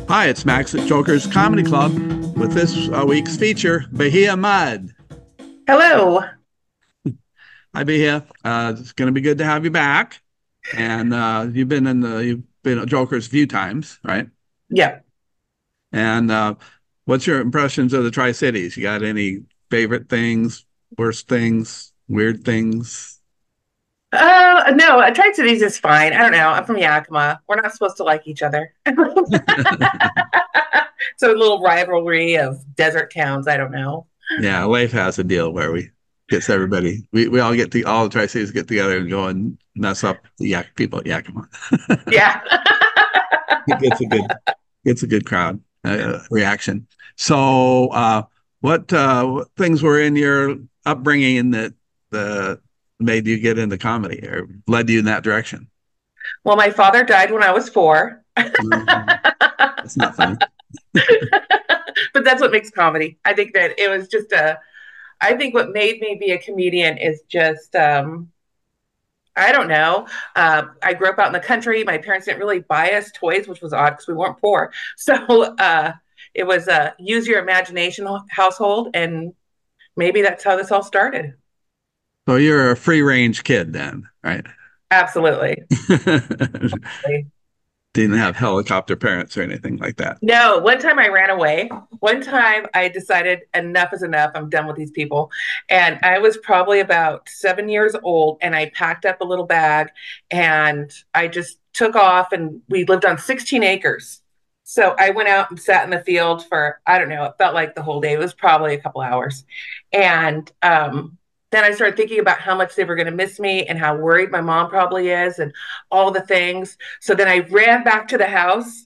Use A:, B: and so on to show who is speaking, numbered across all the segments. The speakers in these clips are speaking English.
A: Hi, it's Max at Joker's Comedy Club with this week's feature, Bahiyyih Mudd.
B: Hello.
A: Hi, Bahiyyih. It's going to be good to have you back. And you've been at Joker's a few times, right?
B: Yeah.
A: And what's your impressions of the Tri-Cities? You got any favorite things, worst things, weird things?
B: No, Tri-Cities is fine. I don't know. I'm from Yakima. We're not supposed to like each other. So a little rivalry of desert towns. I don't know.
A: Yeah, Leif has a deal where we gets everybody. We all all the Tri-Cities get together and go and mess up the Yak people at Yakima.
B: Yeah.
A: It gets a good crowd reaction. So, what things were in your upbringing that made you get into comedy or led you in that direction?
B: Well, my father died when I was 4.
A: It's not funny.
B: But that's what makes comedy. I think that it was just I think what made me be a comedian is just I don't know. I grew up out in the country. My parents didn't really buy us toys, which was odd because we weren't poor. So it was a use your imagination household, and maybe that's how this all started.
A: So you're a free range kid then, right?
B: Absolutely.
A: Didn't have helicopter parents or anything like that.
B: No, one time I ran away. One time I decided enough is enough. I'm done with these people. And I was probably about 7 years old, and I packed up a little bag and I just took off, and we lived on 16 acres. So I went out and sat in the field for, I don't know, it felt like the whole day. It was probably a couple hours. And then I started thinking about how much they were going to miss me and how worried my mom probably is and all the things. So then I ran back to the house,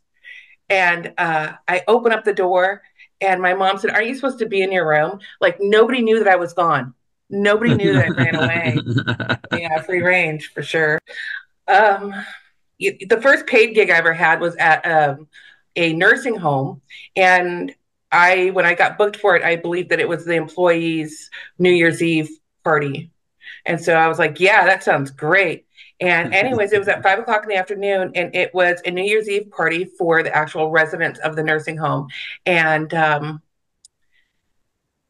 B: and I opened up the door, and my mom said, "Aren't you supposed to be in your room?" Like nobody knew that I was gone. Nobody knew that I ran away. Yeah, free range for sure. Um, the first paid gig I ever had was at a nursing home, and when I got booked for it, I believed that it was the employees' New Year's Eve party. And so I was like, yeah, that sounds great. And anyways, it was at 5 o'clock in the afternoon, and it was a New Year's Eve party for the actual residents of the nursing home. And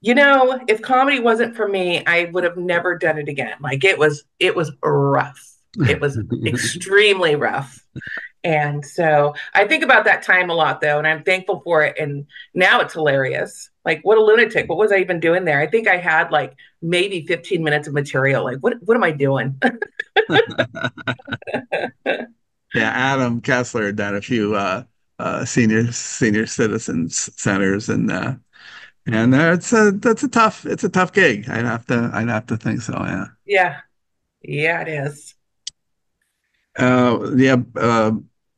B: if comedy wasn't for me, I would have never done it again. Like it was rough. It was extremely rough. And so I think about that time a lot, though, and I'm thankful for it. And now it's hilarious. Like, what a lunatic. What was I even doing there? I think I had like maybe 15 minutes of material. Like, what am I doing?
A: Yeah, Adam Kessler done a few senior citizens centers and it's a tough gig. I'd have to think so. Yeah.
B: Yeah. Yeah, it is.
A: Yeah.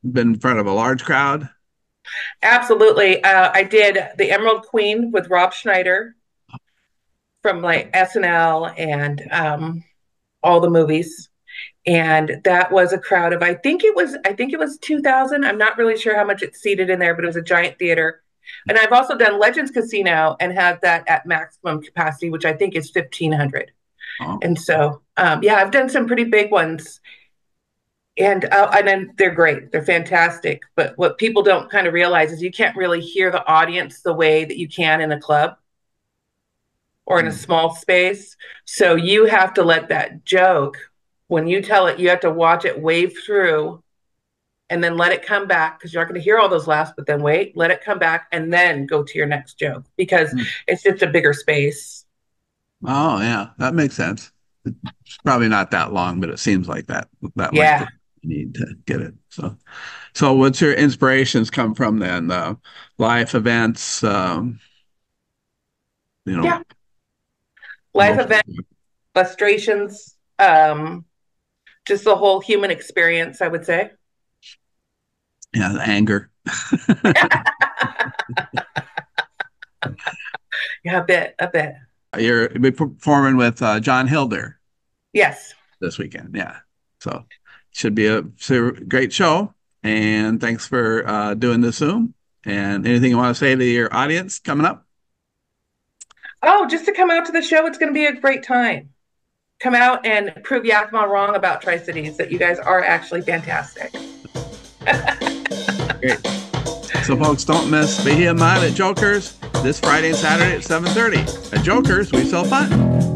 A: Been in front of a large crowd.
B: Absolutely. I did The Emerald Queen with Rob Schneider from like SNL and all the movies. And that was a crowd of I think it was 2000. I'm not really sure how much it's seated in there, but it was a giant theater. And I've also done Legends Casino and had that at maximum capacity, which I think is 1500.
A: Oh.
B: And so yeah, I've done some pretty big ones. And then they're great. They're fantastic. But what people don't kind of realize is you can't really hear the audience the way that you can in a club or in a small space. So you have to let that joke, when you tell it, you have to watch it wave through and then let it come back, because you're not going to hear all those laughs, but then wait, let it come back and then go to your next joke, because it's just a bigger space.
A: Oh, yeah, that makes sense. It's probably not that long, but it seems like that length
B: Yeah.
A: that you need to get it. So what's your inspirations come from then? Life events, you know,
B: Yeah. Life
A: emotional,
B: events, frustrations, just the whole human experience, I would say.
A: yeah, the anger.
B: Yeah, a bit, a bit.
A: You're be performing with John Hilder
B: Yes.
A: this weekend. Yeah. So should be a great show. And thanks for doing this Zoom. And anything you want to say to your audience coming up?
B: Oh, just to come out to the show, it's going to be a great time. Come out and prove Yakima wrong about Tri-Cities, that you guys are actually fantastic.
A: Great. So, folks, don't miss Bahiyyih Mudd at Joker's this Friday and Saturday at 7:30. At Joker's, we sell fun.